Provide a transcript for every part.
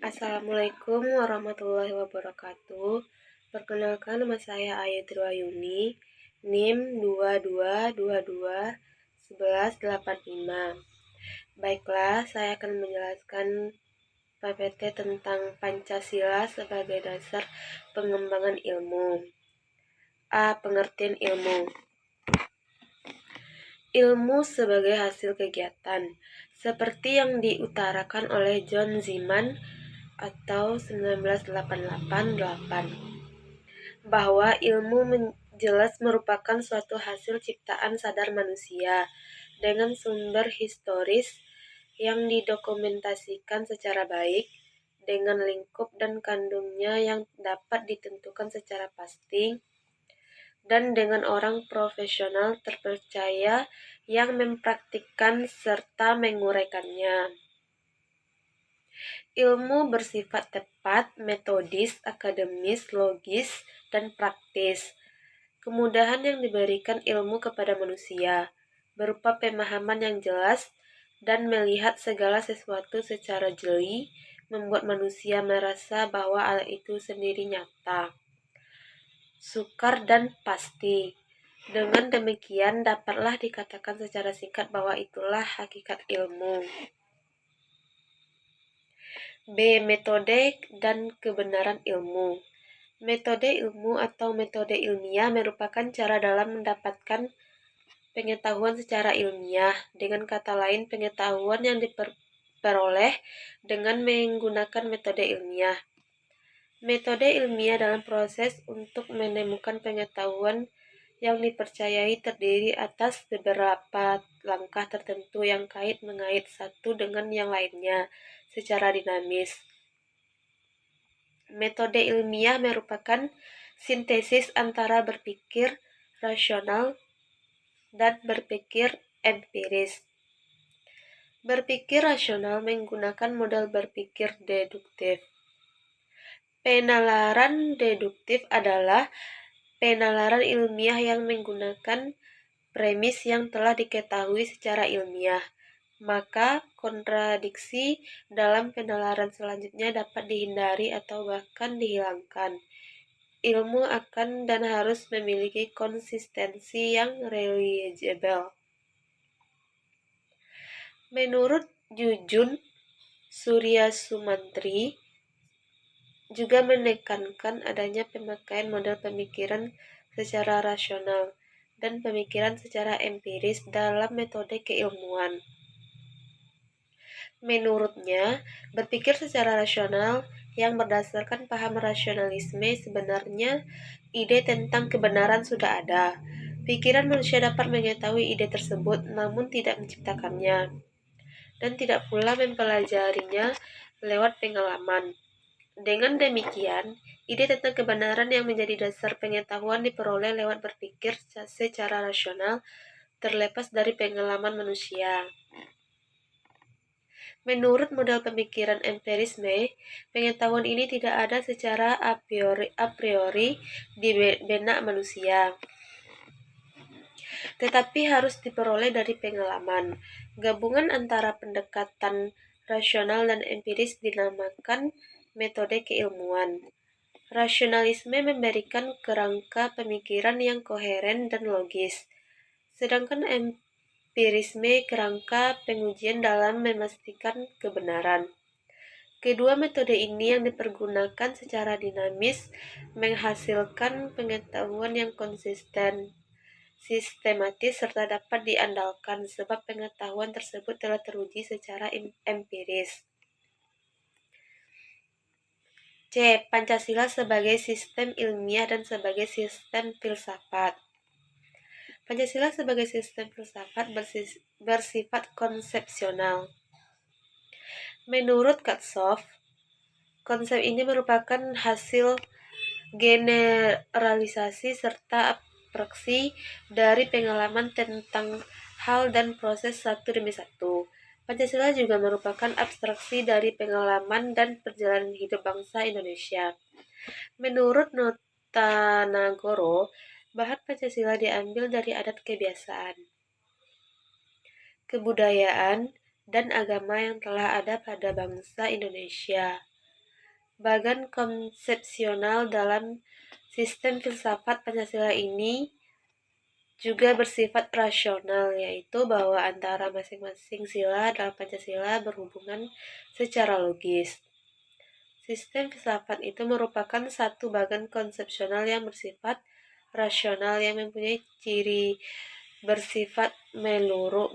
Assalamualaikum warahmatullahi wabarakatuh. Perkenalkan, nama saya Ayu Triwayuni, NIM 22221185. Baiklah, saya akan menjelaskan PPT tentang Pancasila sebagai dasar pengembangan ilmu. A. Pengertian ilmu. Ilmu sebagai hasil kegiatan, seperti yang diutarakan oleh John Zeeman atau 1988, bahwa ilmu jelas merupakan suatu hasil ciptaan sadar manusia dengan sumber historis yang didokumentasikan secara baik, dengan lingkup dan kandungnya yang dapat ditentukan secara pasti, dan dengan orang profesional terpercaya yang mempraktikkan serta menguraikannya. Ilmu bersifat tepat, metodis, akademis, logis, dan praktis. Kemudahan yang diberikan ilmu kepada manusia, berupa pemahaman yang jelas dan melihat segala sesuatu secara jeli, membuat manusia merasa bahwa hal itu sendiri nyata, sukar, dan pasti. Dengan demikian, dapatlah dikatakan secara singkat bahwa itulah hakikat ilmu. B. Metode dan kebenaran ilmu. Metode ilmu atau metode ilmiah merupakan cara dalam mendapatkan pengetahuan secara ilmiah. Dengan kata lain, pengetahuan yang diperoleh dengan menggunakan metode ilmiah. Metode ilmiah dalam proses untuk menemukan pengetahuan yang dipercayai terdiri atas beberapa langkah tertentu yang mengait satu dengan yang lainnya secara dinamis. Metode ilmiah merupakan sintesis antara berpikir rasional dan berpikir empiris. Berpikir rasional menggunakan model berpikir deduktif. Penalaran deduktif adalah penalaran ilmiah yang menggunakan premis yang telah diketahui secara ilmiah. Maka kontradiksi dalam penalaran selanjutnya dapat dihindari atau bahkan dihilangkan. Ilmu akan dan harus memiliki konsistensi yang reliable. Menurut Jujun Suryasumantri juga menekankan adanya pemakaian model pemikiran secara rasional dan pemikiran secara empiris dalam metode keilmuan. Menurutnya, berpikir secara rasional yang berdasarkan paham rasionalisme sebenarnya ide tentang kebenaran sudah ada. Pikiran manusia dapat mengetahui ide tersebut namun tidak menciptakannya, dan tidak pula mempelajarinya lewat pengalaman. Dengan demikian, ide tentang kebenaran yang menjadi dasar pengetahuan diperoleh lewat berpikir secara rasional terlepas dari pengalaman manusia. Menurut model pemikiran empirisme, pengetahuan ini tidak ada secara a priori di benak manusia, tetapi harus diperoleh dari pengalaman. Gabungan antara pendekatan rasional dan empiris dinamakan metode keilmuan. Rasionalisme memberikan kerangka pemikiran yang koheren dan logis, sedangkan empirisme kerangka pengujian dalam memastikan kebenaran. Kedua metode ini yang dipergunakan secara dinamis menghasilkan pengetahuan yang konsisten, sistematis, serta dapat diandalkan sebab pengetahuan tersebut telah teruji secara empiris. C. Pancasila sebagai sistem ilmiah dan sebagai sistem filsafat. Pancasila sebagai sistem filsafat bersifat konsepsional. Menurut Katsof, konsep ini merupakan hasil generalisasi serta abstraksi dari pengalaman tentang hal dan proses satu demi satu. Pancasila juga merupakan abstraksi dari pengalaman dan perjalanan hidup bangsa Indonesia. Menurut Notanagoro, bahan Pancasila diambil dari adat kebiasaan, kebudayaan, dan agama yang telah ada pada bangsa Indonesia. Bagan konsepsional dalam sistem filsafat Pancasila ini juga bersifat rasional, yaitu bahwa antara masing-masing sila dalam Pancasila berhubungan secara logis. Sistem filsafat itu merupakan satu bagan konsepsional yang bersifat rasional yang mempunyai ciri bersifat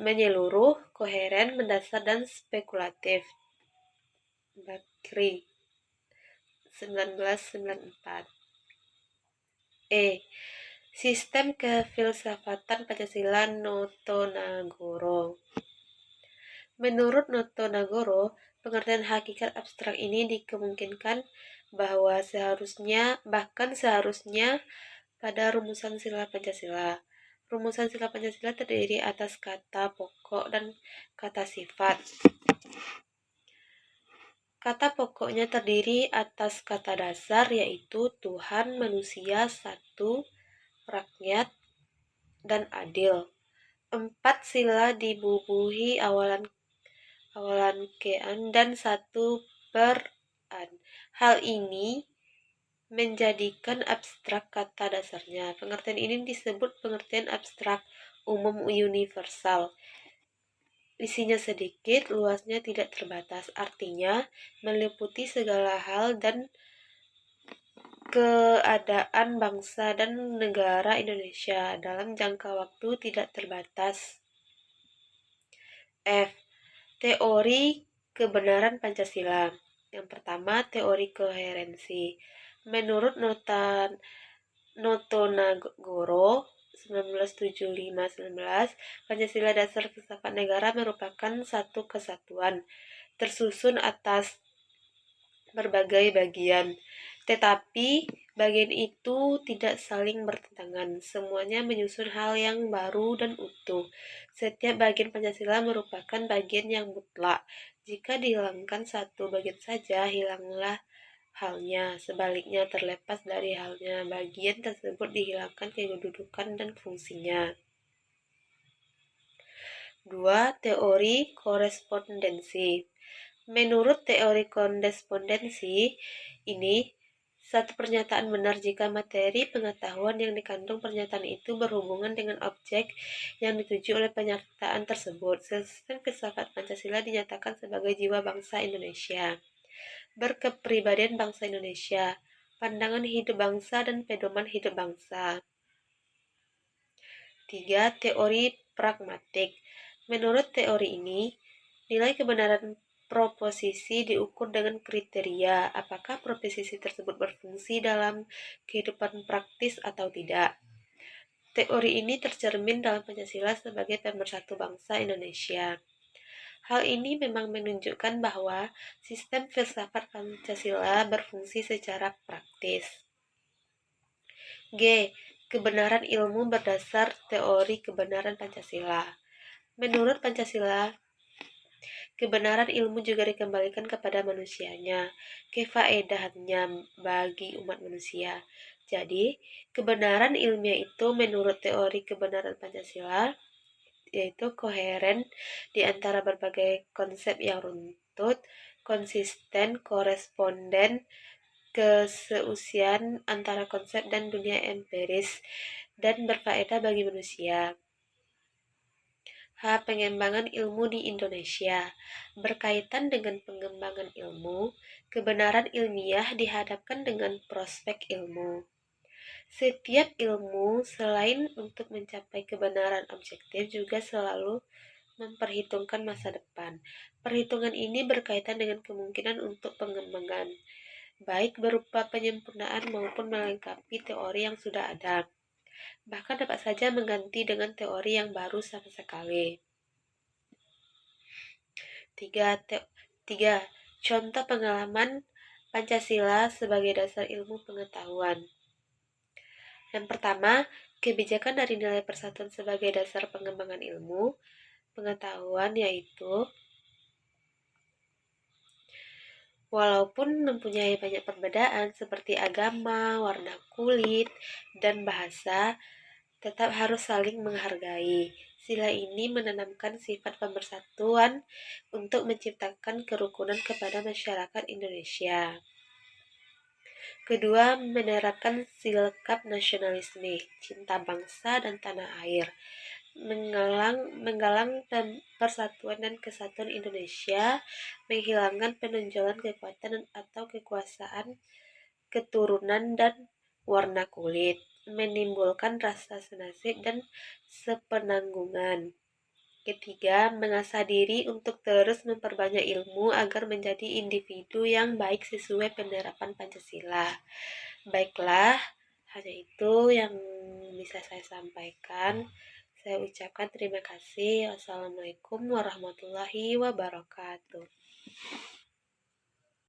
menyeluruh, koheren, mendasar, dan spekulatif. Bakri 1994. Sistem kefilsafatan Pancasila Notonagoro. Menurut Notonagoro, pengertian hakikat abstrak ini dikemungkinkan bahwa bahkan seharusnya pada rumusan sila Pancasila. Rumusan sila Pancasila terdiri atas kata pokok dan kata sifat. Kata pokoknya terdiri atas kata dasar yaitu Tuhan, manusia, satu, rakyat, dan adil. 4 sila dibubuhi awalan kean dan 1 per an. Hal ini menjadikan abstrak kata dasarnya. Pengertian ini disebut pengertian abstrak umum universal. Isinya sedikit, luasnya tidak terbatas. Artinya meliputi segala hal dan keadaan bangsa dan negara Indonesia dalam jangka waktu tidak terbatas. F. Teori kebenaran Pancasila. Yang pertama, teori koherensi. Menurut Notonagoro 1975-19, Pancasila dasar filsafat negara merupakan satu kesatuan tersusun atas berbagai bagian. Tetapi bagian itu tidak saling bertentangan. Semuanya menyusun hal yang baru dan utuh. Setiap bagian Pancasila merupakan bagian yang mutlak. Jika dihilangkan satu bagian saja, hilanglah halnya. Sebaliknya, terlepas dari halnya, bagian tersebut dihilangkan kedudukan dan fungsinya. 2. Teori korespondensi. Menurut teori korespondensi ini, satu pernyataan benar jika materi pengetahuan yang dikandung pernyataan itu berhubungan dengan objek yang dituju oleh pernyataan tersebut. Sistem filsafat Pancasila dinyatakan sebagai jiwa bangsa Indonesia. Berkepribadian bangsa Indonesia, pandangan hidup bangsa dan pedoman hidup bangsa. 3. Teori pragmatik. Menurut teori ini, nilai kebenaran proposisi diukur dengan kriteria apakah proposisi tersebut berfungsi dalam kehidupan praktis atau tidak. Teori ini tercermin dalam Pancasila sebagai pemersatu bangsa Indonesia. Hal ini memang menunjukkan bahwa sistem filsafat Pancasila berfungsi secara praktis. G. Kebenaran ilmu berdasar teori kebenaran Pancasila. Menurut Pancasila, kebenaran ilmu juga dikembalikan kepada manusianya, kefaedahannya bagi umat manusia. Jadi, kebenaran ilmiah itu menurut teori kebenaran Pancasila yaitu koheren di antara berbagai konsep yang runtut, konsisten, koresponden, keseusian antara konsep dan dunia empiris, dan berfaedah bagi manusia. H. Pengembangan ilmu di Indonesia. Berkaitan dengan pengembangan ilmu, kebenaran ilmiah dihadapkan dengan prospek ilmu. Setiap ilmu, selain untuk mencapai kebenaran objektif, juga selalu memperhitungkan masa depan. Perhitungan ini berkaitan dengan kemungkinan untuk pengembangan, baik berupa penyempurnaan maupun melengkapi teori yang sudah ada. Bahkan dapat saja mengganti dengan teori yang baru sama sekali. 3. Contoh pengalaman Pancasila sebagai dasar ilmu pengetahuan. Yang pertama, kebijakan dari nilai persatuan sebagai dasar pengembangan ilmu pengetahuan, yaitu walaupun mempunyai banyak perbedaan seperti agama, warna kulit, dan bahasa, tetap harus saling menghargai. Sila ini menanamkan sifat pemersatuan untuk menciptakan kerukunan kepada masyarakat Indonesia. Kedua, menerapkan sikap nasionalisme, cinta bangsa dan tanah air, menggalang persatuan dan kesatuan Indonesia, menghilangkan penonjolan kekuatan atau kekuasaan keturunan dan warna kulit, menimbulkan rasa senasib dan sepenanggungan. Ketiga, mengasah diri untuk terus memperbanyak ilmu agar menjadi individu yang baik sesuai penerapan Pancasila. Baiklah, hanya itu yang bisa saya sampaikan. Saya ucapkan terima kasih. Wassalamualaikum warahmatullahi wabarakatuh.